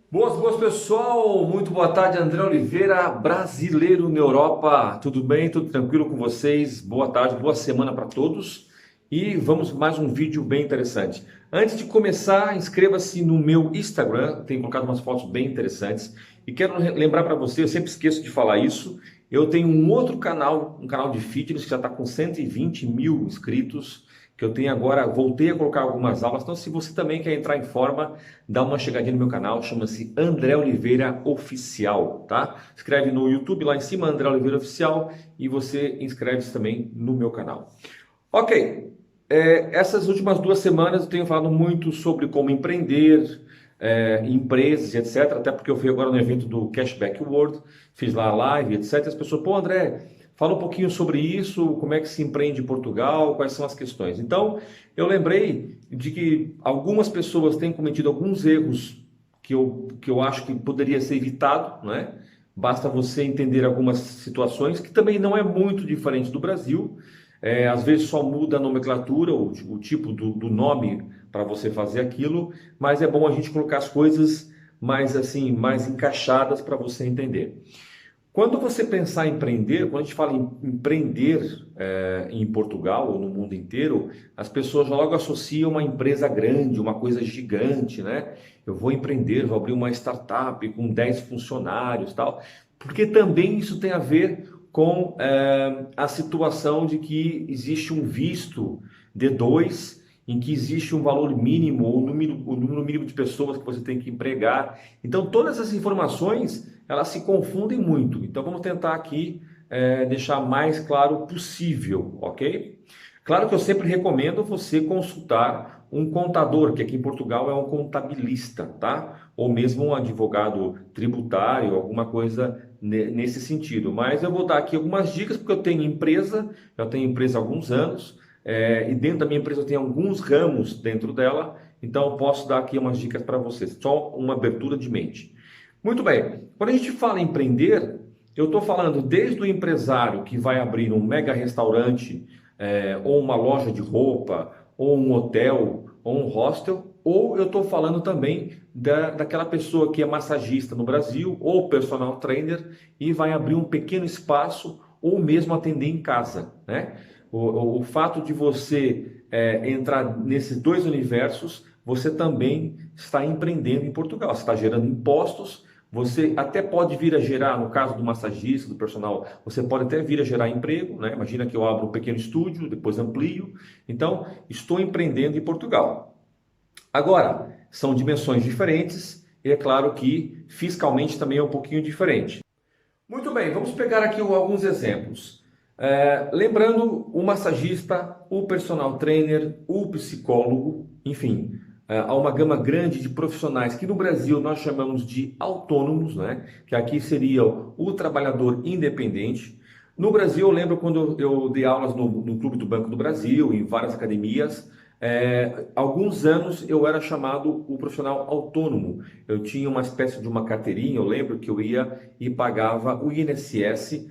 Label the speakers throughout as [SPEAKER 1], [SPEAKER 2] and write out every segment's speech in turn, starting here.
[SPEAKER 1] Boas pessoal, muito boa tarde, André Oliveira, brasileiro na Europa, tudo bem? Tudo tranquilo com vocês? Boa tarde, boa semana para todos e vamos mais um vídeo bem interessante. Antes de começar, inscreva-se no meu Instagram, tenho colocado umas fotos bem interessantes e quero lembrar para você, eu sempre esqueço de falar isso, eu tenho um outro canal, um canal de fitness que já está com 120 mil inscritos, que eu tenho agora, voltei a colocar algumas aulas, então se você também quer entrar em forma, dá uma chegadinha no meu canal, chama-se André Oliveira Oficial, tá? Escreve no YouTube lá em cima, André Oliveira Oficial, e você inscreve-se também no meu canal. Ok, essas últimas 2 semanas eu tenho falado muito sobre como empreender, empresas, etc. Até porque eu fui agora no evento do Cashback World, fiz lá a live, etc. As pessoas, pô, André, fala um pouquinho sobre isso, como é que se empreende em Portugal, quais são as questões. Então, eu lembrei de que algumas pessoas têm cometido alguns erros que eu acho que poderia ser evitado, né? Basta você entender algumas situações que também não é muito diferente do Brasil. Às vezes só muda a nomenclatura, o tipo do nome para você fazer aquilo, mas é bom a gente colocar as coisas mais assim, mais encaixadas para você entender. Quando você pensar em empreender, quando a gente fala em empreender em Portugal ou no mundo inteiro, as pessoas logo associam uma empresa grande, uma coisa gigante, né? Eu vou empreender, vou abrir uma startup com 10 funcionários, tal, porque também isso tem a ver com a situação de que existe um visto D2, em que existe um valor mínimo ou o número mínimo de pessoas que você tem que empregar. Então, todas essas informações elas se confundem muito. Então vamos tentar aqui deixar mais claro possível, ok? Claro que eu sempre recomendo você consultar um contador, que aqui em Portugal é um contabilista, tá? Ou mesmo um advogado tributário, alguma coisa nesse sentido. Mas eu vou dar aqui algumas dicas, porque eu tenho empresa, já tenho empresa há alguns anos, e dentro da minha empresa eu tenho alguns ramos dentro dela, então eu posso dar aqui umas dicas para vocês, só uma abertura de mente. Muito bem. Quando a gente fala em empreender, eu estou falando desde o empresário que vai abrir um mega restaurante, ou uma loja de roupa, ou um hotel, ou um hostel, ou eu estou falando também daquela pessoa que é massagista no Brasil, ou personal trainer, e vai abrir um pequeno espaço, ou mesmo atender em casa, né? O fato de você entrar nesses dois universos, você também está empreendendo em Portugal. Você está gerando impostos, você até pode vir a gerar, no caso do massagista, do personal, você pode até vir a gerar emprego, né? Imagina que eu abro um pequeno estúdio, depois amplio. Então, estou empreendendo em Portugal. Agora, são dimensões diferentes e é claro que fiscalmente também é um pouquinho diferente. Muito bem, vamos pegar aqui alguns exemplos. Lembrando, o massagista, o personal trainer, o psicólogo, enfim, há uma gama grande de profissionais que no Brasil nós chamamos de autônomos, né? Que aqui seria o trabalhador independente. No Brasil, eu lembro quando eu dei aulas no Clube do Banco do Brasil, em várias academias, alguns anos eu era chamado o profissional autônomo. Eu tinha uma espécie de uma carteirinha, eu lembro que eu ia e pagava o INSS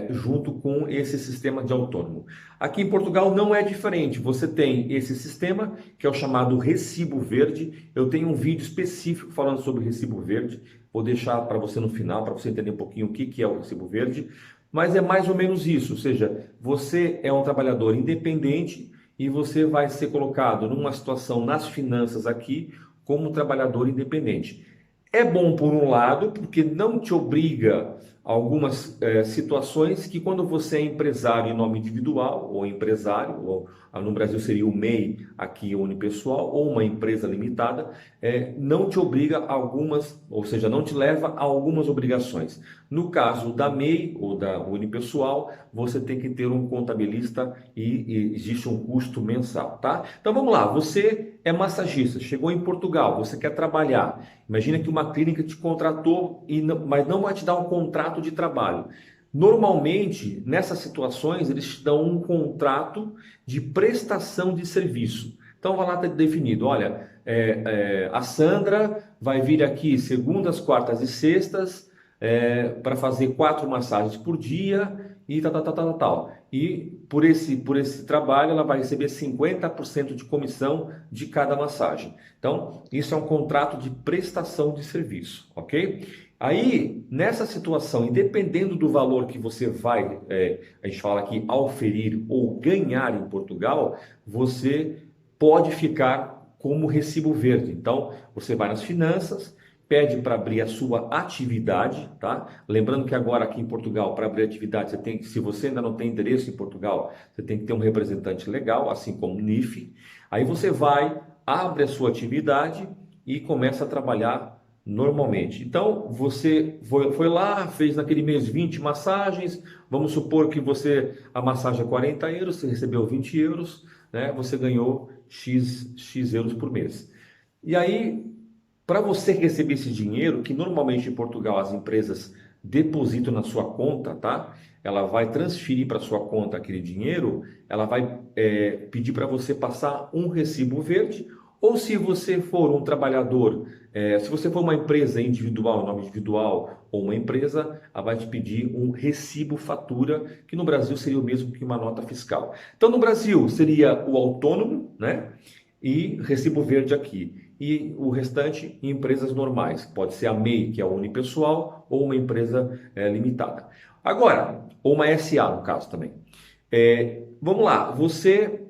[SPEAKER 1] junto com esse sistema de autônomo. Aqui em Portugal não é diferente, você tem esse sistema que é o chamado Recibo Verde. Eu tenho um vídeo específico falando sobre Recibo Verde, vou deixar para você no final, para você entender um pouquinho o que é o Recibo Verde, mas é mais ou menos isso, ou seja, você é um trabalhador independente e você vai ser colocado numa situação nas finanças aqui como trabalhador independente. É bom por um lado, porque não te obriga a algumas situações que quando você é empresário em nome individual, ou empresário, ou no Brasil seria o MEI, aqui o unipessoal, ou uma empresa limitada, não te obriga a algumas, ou seja, não te leva a algumas obrigações. No caso da MEI ou da unipessoal, você tem que ter um contabilista e existe um custo mensal, tá? Então vamos lá, você é massagista, chegou em Portugal, você quer trabalhar. Imagina que uma clínica te contratou, mas não vai te dar um contrato de trabalho. Normalmente, nessas situações, eles te dão um contrato de prestação de serviço. Então, vai lá tá definido, olha, a Sandra vai vir aqui segundas, quartas e sextas para fazer 4 massagens por dia e tal. E por esse trabalho ela vai receber 50% de comissão de cada massagem. Então, isso é um contrato de prestação de serviço, ok? Aí, nessa situação, e dependendo do valor que você vai, a gente fala aqui, auferir ou ganhar em Portugal, você pode ficar como recibo verde. Então, você vai nas finanças, pede para abrir a sua atividade, tá? Lembrando que agora aqui em Portugal, para abrir atividade, se você ainda não tem endereço em Portugal, você tem que ter um representante legal, assim como o NIF. Aí você vai, abre a sua atividade e começa a trabalhar normalmente. Então, você foi lá, fez naquele mês 20 massagens, vamos supor que a massagem é 40 euros, você recebeu 20 euros, né? Você ganhou X euros por mês. E aí, para você receber esse dinheiro, que normalmente em Portugal as empresas depositam na sua conta, tá? Ela vai transferir para sua conta aquele dinheiro, ela vai pedir para você passar um recibo verde, ou se você for um trabalhador, se você for uma empresa individual, nome individual, ou uma empresa, ela vai te pedir um recibo fatura, que no Brasil seria o mesmo que uma nota fiscal. Então no Brasil seria o autônomo, né? E recibo verde aqui. E o restante em empresas normais. Pode ser a MEI, que é a unipessoal, ou uma empresa limitada. Agora, ou uma SA no caso também. Vamos lá, você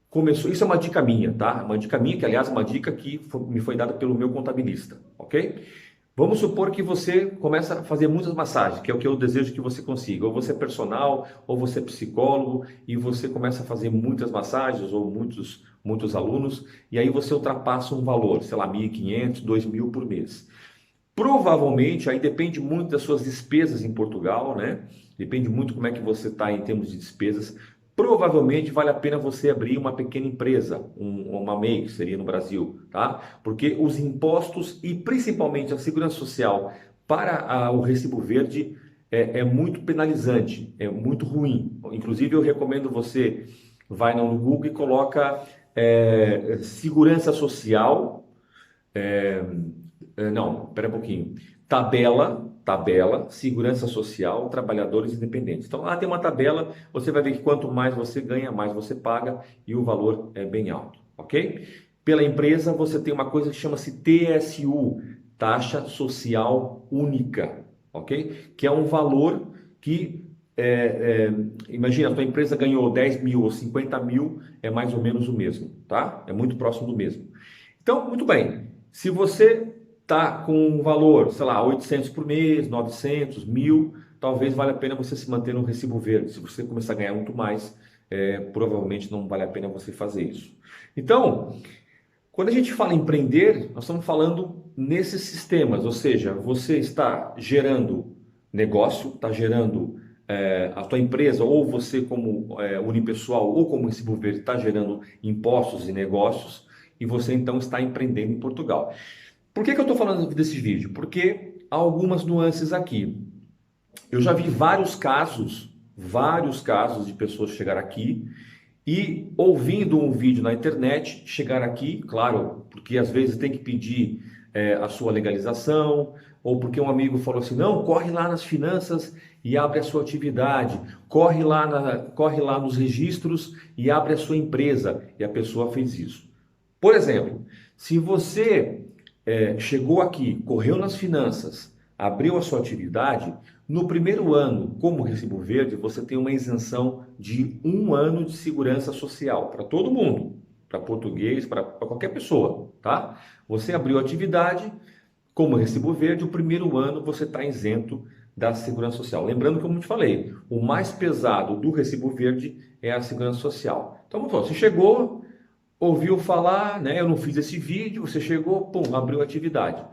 [SPEAKER 1] começou, isso é uma dica minha, tá? Uma dica minha, que aliás é uma dica que me foi dada pelo meu contabilista, ok? Vamos supor que você começa a fazer muitas massagens, que é o que eu desejo que você consiga. Ou você é personal, ou você é psicólogo, e você começa a fazer muitas massagens, ou muitos alunos, e aí você ultrapassa um valor, sei lá, 1.500, 2.000 por mês. Provavelmente, aí depende muito das suas despesas em Portugal, né? Depende muito como é que você está em termos de despesas. Provavelmente vale a pena você abrir uma pequena empresa, uma MEI, que seria no Brasil, tá? Porque os impostos e principalmente a segurança social para o recibo verde é muito penalizante, é muito ruim. Inclusive, eu recomendo você vai no Google e coloca segurança social. Não, espera um pouquinho. Tabela, segurança social, trabalhadores independentes. Então lá tem uma tabela, você vai ver que quanto mais você ganha, mais você paga e o valor é bem alto, ok? Pela empresa você tem uma coisa que chama-se TSU, Taxa Social Única, ok? Que é um valor que, imagina, a tua empresa ganhou 10 mil ou 50 mil, é mais ou menos o mesmo, tá? É muito próximo do mesmo. Então, muito bem. Se você está com um valor, sei lá, 800 por mês, 900, 1.000, talvez valha a pena você se manter no recibo verde. Se você começar a ganhar muito mais, provavelmente não vale a pena você fazer isso. Então, quando a gente fala em empreender, nós estamos falando nesses sistemas, ou seja, você está gerando negócio, está gerando a tua empresa, ou você como unipessoal, ou como recibo verde, está gerando impostos e negócios, e você então está empreendendo em Portugal. Por que eu estou falando desse vídeo? Porque há algumas nuances aqui. Eu já vi vários casos de pessoas chegar aqui e ouvindo um vídeo na internet, chegar aqui, claro, porque às vezes tem que pedir a sua legalização, ou porque um amigo falou assim, não, corre lá nas finanças e abre a sua atividade, corre lá nos registros e abre a sua empresa, e a pessoa fez isso. Por exemplo, se você chegou aqui, correu nas finanças, abriu a sua atividade, no primeiro ano, como recibo verde, você tem uma isenção de 1 ano de segurança social para todo mundo, para português, para qualquer pessoa, tá? Você abriu a atividade, como recibo verde, o primeiro ano você está isento da segurança social. Lembrando, como eu te falei, o mais pesado do recibo verde é a segurança social. Então, você chegou, ouviu falar, né? Eu não fiz esse vídeo, você chegou, pum, abriu a atividade.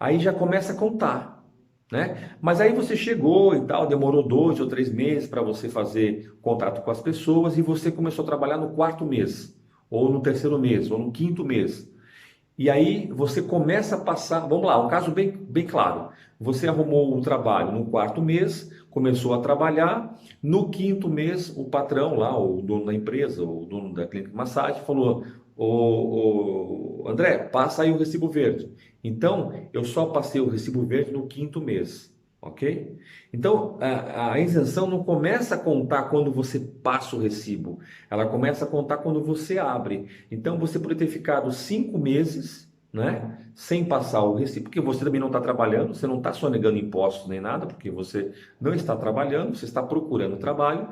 [SPEAKER 1] Aí já começa a contar, né? Mas aí você chegou e tal, demorou 2 ou 3 meses para você fazer contato com as pessoas e você começou a trabalhar no 4º mês, ou no 3º mês, ou no 5º mês. E aí você começa a passar, vamos lá, um caso bem claro. Você arrumou o trabalho no 4º mês, começou a trabalhar, no 5º mês o patrão lá, o dono da empresa, o dono da clínica de massagem falou, André, passa aí o recibo verde. Então, eu só passei o recibo verde no 5º mês, ok? Então, a isenção não começa a contar quando você passa o recibo, ela começa a contar quando você abre. Então, você pode ter ficado 5 meses, né, sem passar o recibo, porque você também não está trabalhando, você não está sonegando impostos nem nada, porque você não está trabalhando, você está procurando trabalho.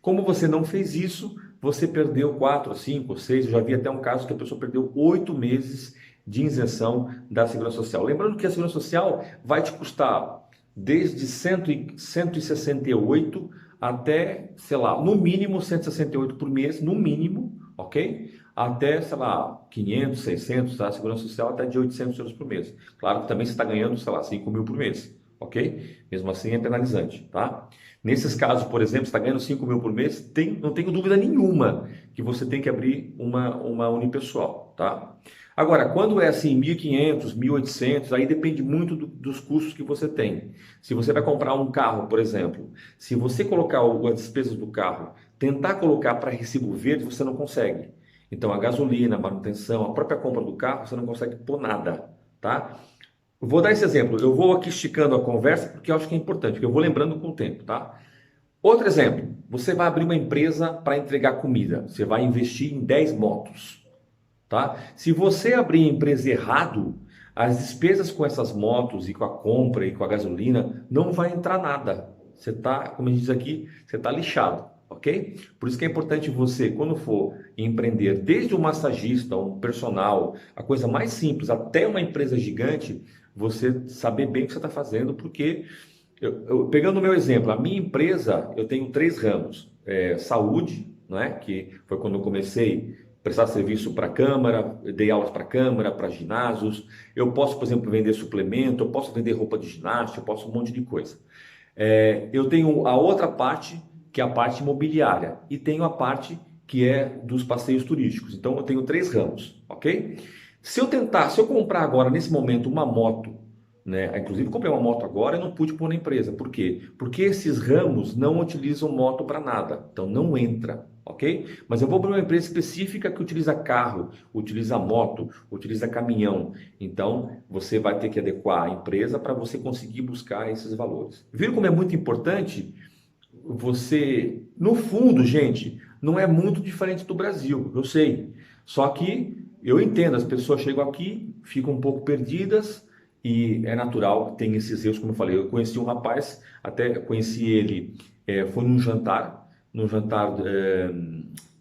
[SPEAKER 1] Como você não fez isso, você perdeu 4, 5, 6. Eu já vi até um caso que a pessoa perdeu 8 meses de isenção da Segurança Social. Lembrando que a Segurança Social vai te custar desde 168 até, sei lá, no mínimo 168 por mês, no mínimo, ok? Até, sei lá, 500, 600, tá? A Segurança Social até de 800 euros por mês. Claro que também você está ganhando, sei lá, 5 mil por mês, ok? Mesmo assim é penalizante, tá? Nesses casos, por exemplo, você está ganhando 5 mil por mês, não tenho dúvida nenhuma que você tem que abrir uma unipessoal, tá? Agora, quando é assim, 1.500, 1.800, aí depende muito dos custos que você tem. Se você vai comprar um carro, por exemplo, se você colocar as despesas do carro, tentar colocar para recibo verde, você não consegue. Então, a gasolina, a manutenção, a própria compra do carro, você não consegue pôr nada, tá? Eu vou dar esse exemplo. Eu vou aqui esticando a conversa porque eu acho que é importante, porque eu vou lembrando com o tempo, tá? Outro exemplo, você vai abrir uma empresa para entregar comida. Você vai investir em 10 motos, tá? Se você abrir a empresa errado, as despesas com essas motos e com a compra e com a gasolina não vai entrar nada. Você tá, como a gente diz aqui, você tá lixado, ok? Por isso que é importante você, quando for empreender, desde um massagista, um personal, a coisa mais simples, até uma empresa gigante, você saber bem o que você está fazendo, porque pegando o meu exemplo, a minha empresa, eu tenho 3 ramos. Saúde, né, que foi quando eu comecei a prestar serviço para a Câmara, eu dei aulas para a Câmara, para ginásios. Eu posso, por exemplo, vender suplemento, eu posso vender roupa de ginástica, eu posso um monte de coisa. Eu tenho a outra parte, que é a parte imobiliária, e tenho a parte que é dos passeios turísticos. Então, eu tenho 3 ramos, ok? Se eu comprar agora, nesse momento, uma moto, né? Inclusive, eu comprei uma moto agora e não pude pôr na empresa. Por quê? Porque esses ramos não utilizam moto para nada. Então, não entra, ok? Mas eu vou para uma empresa específica que utiliza carro, utiliza moto, utiliza caminhão. Então, você vai ter que adequar a empresa para você conseguir buscar esses valores. Viram como é muito importante você... No fundo, gente, não é muito diferente do Brasil, eu sei. Só que eu entendo, as pessoas chegam aqui, ficam um pouco perdidas, e é natural, tem esses erros, como eu falei. Eu conheci um rapaz, até conheci ele, foi num jantar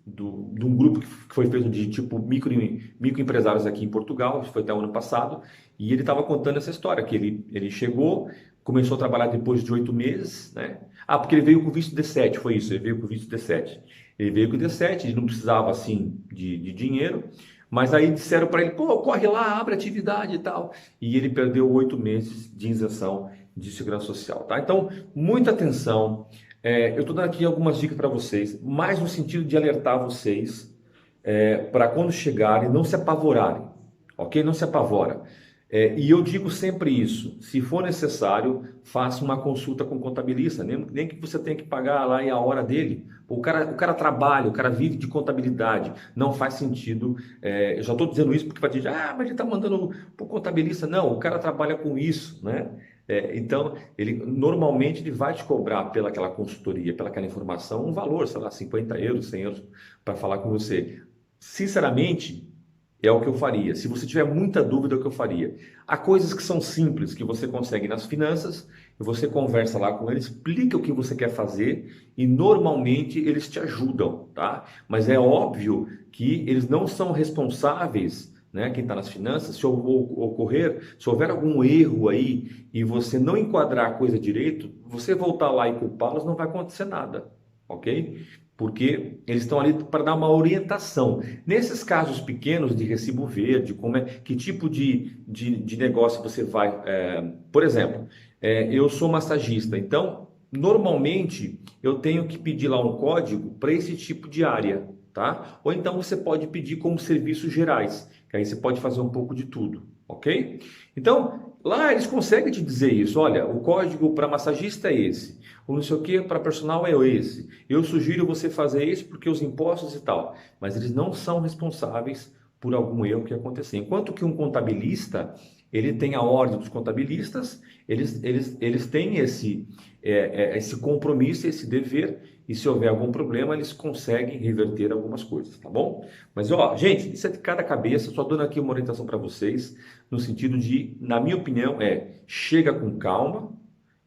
[SPEAKER 1] de um grupo que foi feito de tipo microempresários aqui em Portugal, isso foi até o ano passado, e ele estava contando essa história, que ele chegou, começou a trabalhar depois de 8 meses, né? Ah, porque ele veio com visto D7, foi isso, ele veio com visto D7. Ele veio com D7, ele não precisava assim de dinheiro, mas aí disseram para ele, pô, corre lá, abre atividade e tal. E ele perdeu 8 meses de isenção de segurança social, tá? Então, muita atenção. Eu estou dando aqui algumas dicas para vocês, mais no sentido de alertar vocês para quando chegarem, não se apavorarem, ok? Não se apavora. E eu digo sempre isso, se for necessário, faça uma consulta com o contabilista, nem que você tenha que pagar lá e a hora dele. O cara trabalha, o cara vive de contabilidade, não faz sentido. Eu já estou dizendo isso porque vai dizer, mas ele está mandando para o contabilista. Não, o cara trabalha com isso, né? Então, normalmente ele vai te cobrar pelaquela consultoria, pelaquela informação, um valor, sei lá, 50 euros, 100 euros para falar com você. Sinceramente, é o que eu faria. Se você tiver muita dúvida, é o que eu faria. Há coisas que são simples, que você consegue nas finanças, e você conversa lá com eles, explica o que você quer fazer, e normalmente eles te ajudam, tá? Mas é óbvio que eles não são responsáveis, né? Quem está nas finanças, se houver algum erro aí, e você não enquadrar a coisa direito, você voltar lá e culpá-los, não vai acontecer nada, ok? Porque eles estão ali para dar uma orientação. Nesses casos pequenos de recibo verde, que tipo de negócio você vai... por exemplo, eu sou massagista, então, normalmente, eu tenho que pedir lá um código para esse tipo de área, tá? Ou então você pode pedir como serviços gerais, que aí você pode fazer um pouco de tudo, ok? Então, lá eles conseguem te dizer isso. Olha, o código para massagista é esse. Ou não sei o que, para personal é esse. Eu sugiro você fazer isso porque os impostos e tal. Mas eles não são responsáveis por algum erro que acontecer. Enquanto que um contabilista, ele tem a ordem dos contabilistas, eles têm esse compromisso, esse dever, e se houver algum problema, eles conseguem reverter algumas coisas, tá bom? Mas, ó, gente, isso é de cada cabeça, só dando aqui uma orientação para vocês, no sentido de, na minha opinião, chega com calma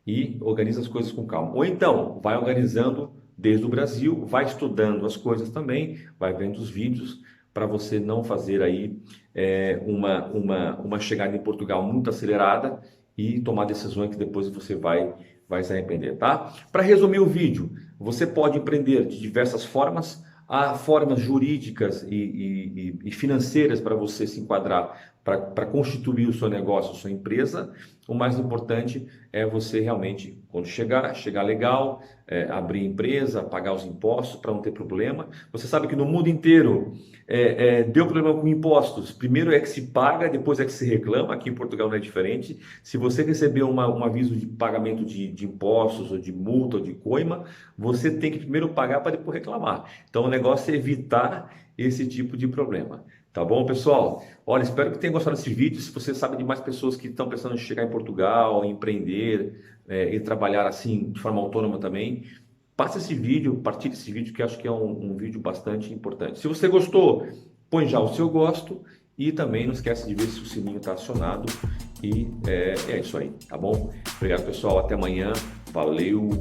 [SPEAKER 1] e organiza as coisas com calma. Ou então, vai organizando desde o Brasil, vai estudando as coisas também, vai vendo os vídeos, para você não fazer aí uma chegada em Portugal muito acelerada e tomar decisões que depois você vai se arrepender, tá? Para resumir o vídeo, você pode empreender de diversas formas. Há formas jurídicas e financeiras para você se enquadrar, para constituir o seu negócio, a sua empresa. O mais importante é você realmente, quando chegar legal, abrir empresa, pagar os impostos para não ter problema. Você sabe que no mundo inteiro deu problema com impostos. Primeiro é que se paga, depois é que se reclama. Aqui em Portugal não é diferente. Se você receber um aviso de pagamento de impostos, ou de multa, ou de coima, você tem que primeiro pagar para depois reclamar. Então o negócio é evitar esse tipo de problema. Tá bom, pessoal? Olha, espero que tenham gostado desse vídeo. Se você sabe de mais pessoas que estão pensando em chegar em Portugal, empreender e trabalhar assim de forma autônoma também, passa esse vídeo, partilhe esse vídeo, que acho que é um vídeo bastante importante. Se você gostou, põe já o seu gosto e também não esquece de ver se o sininho está acionado. E é isso aí, tá bom? Obrigado, pessoal. Até amanhã. Valeu!